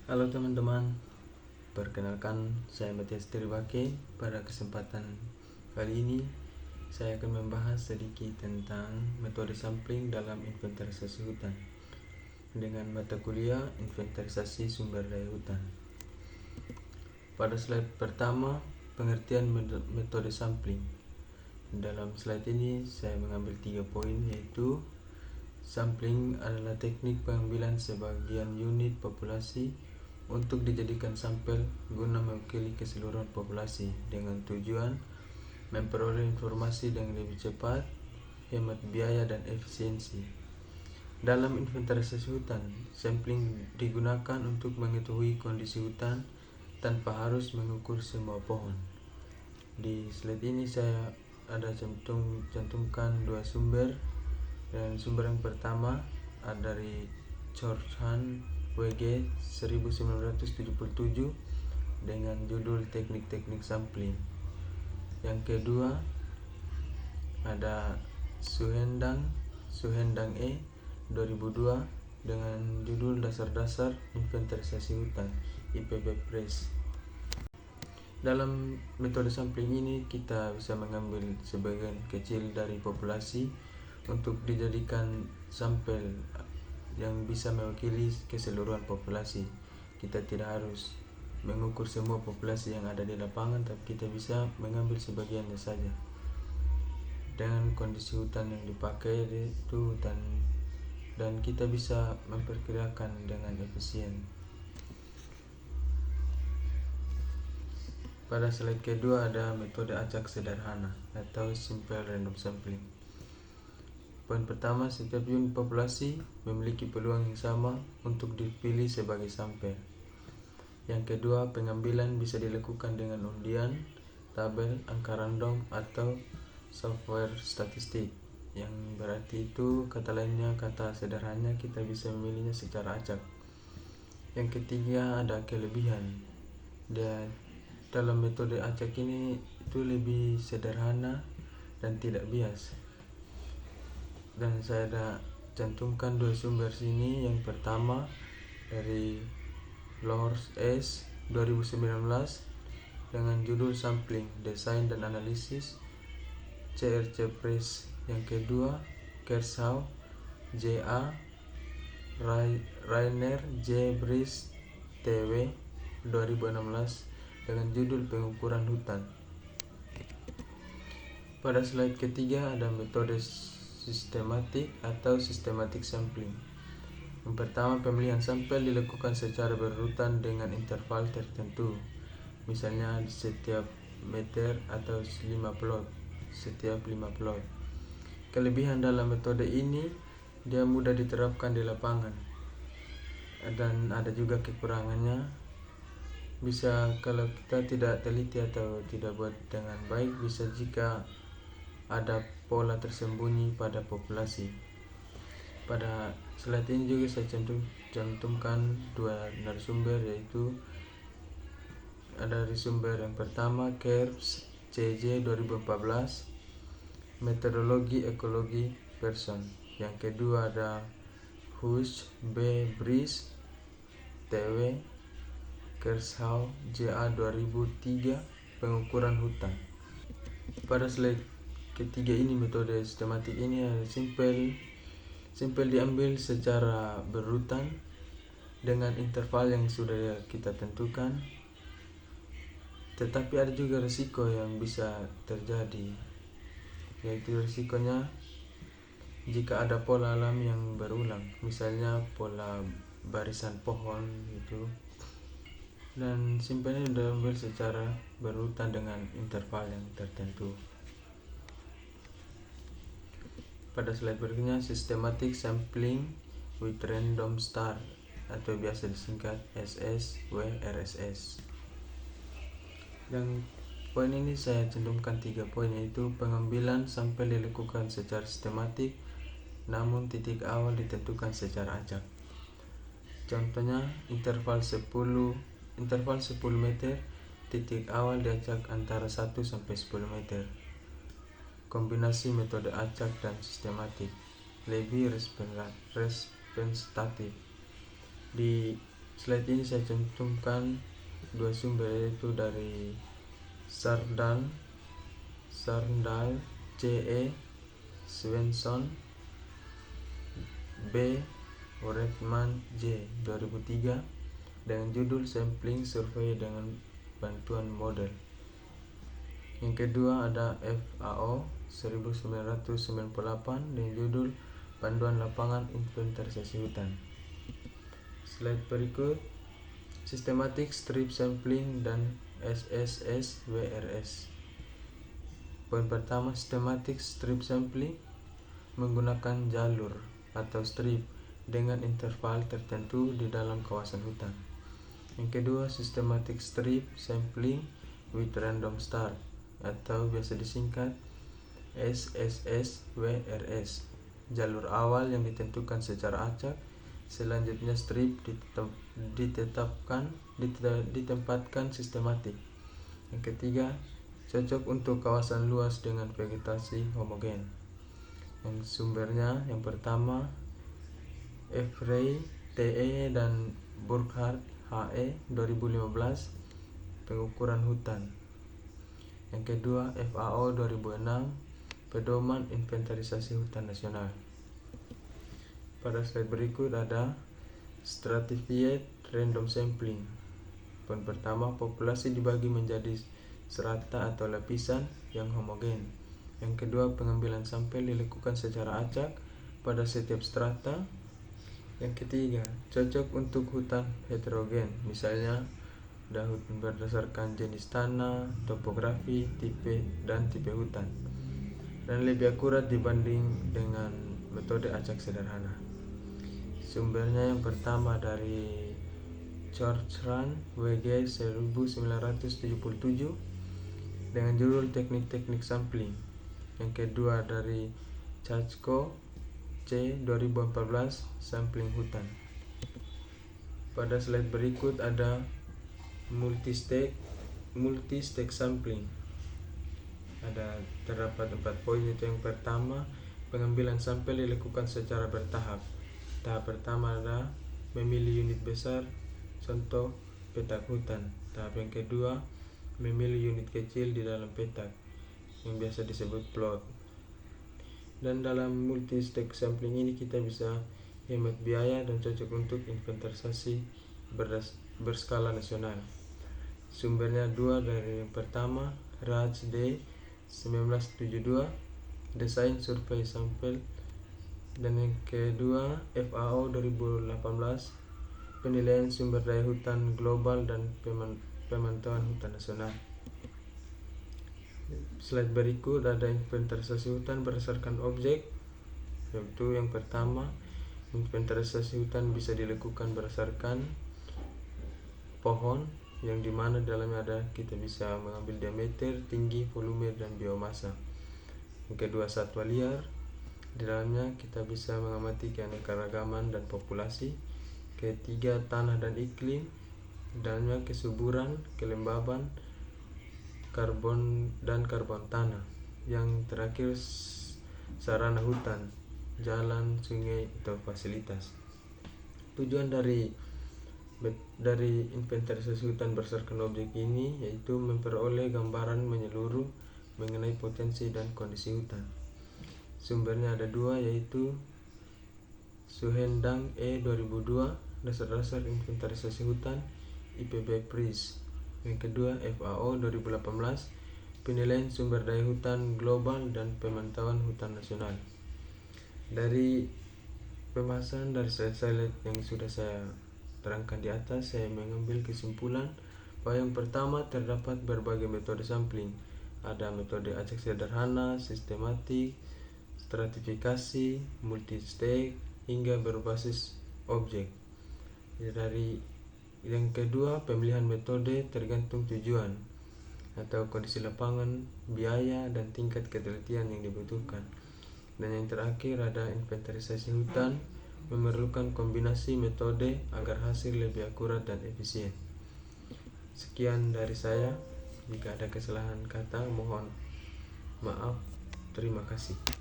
Halo teman-teman, perkenalkan saya Matias Teribake. Pada kesempatan kali ini saya akan membahas sedikit tentang metode sampling dalam inventarisasi hutan dengan mata kuliah inventarisasi sumber daya hutan. Pada slide pertama, pengertian metode sampling. Dalam slide ini saya mengambil 3 poin, yaitu sampling adalah teknik pengambilan sebagian unit populasi untuk dijadikan sampel guna mewakili keseluruhan populasi dengan tujuan memperoleh informasi dengan lebih cepat, hemat biaya dan efisiensi. Dalam inventarisasi hutan, sampling digunakan untuk mengetahui kondisi hutan tanpa harus mengukur semua pohon. Di slide ini saya ada cantumkan 2 sumber, dan sumber yang pertama ada dari Chorhan WG 1977 dengan judul Teknik-teknik Sampling. Yang kedua ada Suhendang E 2002 dengan judul Dasar-dasar Inventarisasi Hutan IPB Press. Dalam metode sampling ini kita bisa mengambil sebagian kecil dari populasi untuk dijadikan sampel yang bisa mewakili keseluruhan populasi. Kita tidak harus mengukur semua populasi yang ada di lapangan, tapi kita bisa mengambil sebagiannya saja. Dengan kondisi hutan yang dipakai itu hutan, dan kita bisa memperkirakan dengan efisien. Pada slide kedua ada metode acak sederhana atau simple random sampling. Poin pertama, setiap unit populasi memiliki peluang yang sama untuk dipilih sebagai sampel. Yang kedua, pengambilan bisa dilakukan dengan undian, tabel, angka random, atau software statistik. Yang berarti itu kata lainnya, kata sederhananya kita bisa memilihnya secara acak. Yang ketiga ada kelebihan. Dalam metode acak ini itu lebih sederhana dan tidak bias. Dan saya ada cantumkan 2 sumber sini. Yang pertama dari Lors S 2019 dengan judul Sampling, Desain dan Analisis CRC Press. Yang kedua Kershaw JA Rainer J. Bris TW 2016 dengan judul Pengukuran Hutan. Pada slide ketiga ada metode sistematik atau systematic sampling. Yang pertama, pemilihan sampel dilakukan secara berurutan dengan interval tertentu, misalnya setiap meter atau 5 plot setiap 5 plot. Kelebihan dalam metode ini, dia mudah diterapkan di lapangan, dan ada juga kekurangannya. Bisa kalau kita tidak teliti atau tidak buat dengan baik, bisa jika ada pola tersembunyi pada populasi. Pada slide ini juga saya cantumkan 2 narasumber, yaitu ada dari sumber yang pertama Krebs CJ 2014 Metodologi Ekologi Person. Yang kedua ada Husch B. Bris TW Kershaw JA 2003 Pengukuran Hutan. Pada slide ketiga ini, metode sistematik ini simple diambil secara berurutan dengan interval yang sudah kita tentukan, tetapi ada juga risiko yang bisa terjadi, yaitu risikonya jika ada pola alam yang berulang, misalnya pola barisan pohon itu. Dan simpelnya diambil secara berurutan dengan interval yang tertentu. Pada slide berikutnya, systematic sampling with random start atau biasa disingkat SSWRSS. Dan poin ini saya cantumkan 3 poin, yaitu pengambilan sampel dilakukan secara sistematik, namun titik awal ditentukan secara acak. Contohnya interval 10 meter, titik awal diacak antara 1 sampai 10 meter. Kombinasi metode acak dan sistematik lebih representatif. Di slide ini saya cantumkan dua sumber, yaitu dari Sarndal C.E. Svensson B. Redman J. 2003 dengan judul Sampling Survey dengan Bantuan Model. Yang kedua ada FAO 1998 dengan judul Panduan Lapangan Inventarisasi Hutan. Slide berikut, Systematic Strip Sampling dan SSS-WRS. Poin pertama, Systematic Strip Sampling menggunakan jalur atau strip dengan interval tertentu di dalam kawasan hutan. Yang kedua, Systematic Strip Sampling with Random Start atau biasa disingkat SSS-WRS. Jalur awal yang ditentukan secara acak, selanjutnya strip ditempatkan sistematik. Yang ketiga, cocok untuk kawasan luas dengan vegetasi homogen. Yang sumbernya yang pertama Frey T.E. dan Burkhardt H.E. 2015 pengukuran hutan. Yang kedua FAO 2006 pedoman inventarisasi hutan nasional. Pada slide berikut ada Stratified Random Sampling. Poin pertama, populasi dibagi menjadi serata atau lapisan yang homogen. Yang kedua, pengambilan sampel dilakukan secara acak pada setiap strata. Yang ketiga, cocok untuk hutan heterogen, misalnya hutan berdasarkan jenis tanah, topografi, tipe hutan, dan lebih akurat dibanding dengan metode acak sederhana. Sumbernya yang pertama dari Chorchran WG 1977 dengan judul Teknik-teknik Sampling. Yang kedua dari Chachko C 2014 Sampling Hutan. Pada slide berikut ada multi-stage sampling. Terdapat 4 poin, yaitu yang pertama, pengambilan sampel dilakukan secara bertahap. Tahap pertama adalah memilih unit besar, contoh petak hutan. Tahap yang kedua, memilih unit kecil di dalam petak yang biasa disebut plot. Dan dalam multi-stage sampling ini kita bisa hemat biaya dan cocok untuk inventarisasi berskala nasional. Sumbernya dua, dari yang pertama Raj D 1972 Desain Survei Sampel, dan yang kedua FAO 2018 Penilaian Sumber Daya Hutan Global dan Pemantauan Hutan Nasional. Slide berikut ada inventarisasi hutan berdasarkan objek, yaitu yang pertama, inventarisasi hutan bisa dilakukan berdasarkan pohon, yang dimana dalamnya kita bisa mengambil diameter, tinggi, volume, dan biomasa. Yang kedua, satwa liar, di dalamnya kita bisa mengamati keanekaragaman dan populasi. Ketiga, tanah dan iklim, di dalamnya kesuburan, kelembaban, karbon tanah. Yang terakhir, sarana hutan, jalan, sungai, atau fasilitas. Tujuan dari inventarisasi hutan berdasarkan objek ini yaitu memperoleh gambaran menyeluruh mengenai potensi dan kondisi hutan. Sumbernya ada dua, yaitu Suhendang E 2002 Dasar-dasar inventarisasi hutan IPB-PRIS. Yang kedua FAO 2018 Penilaian Sumber Daya Hutan Global dan Pemantauan Hutan Nasional. Dari pembahasan dari slide-slide yang sudah saya terangkan di atas, saya mengambil kesimpulan bahwa yang pertama, terdapat berbagai metode sampling. Ada metode acak sederhana, sistematik, stratifikasi, multi-stage, hingga berbasis objek. Dari yang kedua, pemilihan metode tergantung tujuan atau kondisi lapangan, biaya, dan tingkat ketelitian yang dibutuhkan. Dan yang terakhir ada inventarisasi hutan, memerlukan kombinasi metode agar hasil lebih akurat dan efisien. Sekian dari saya. Jika ada kesalahan kata, mohon maaf. Terima kasih.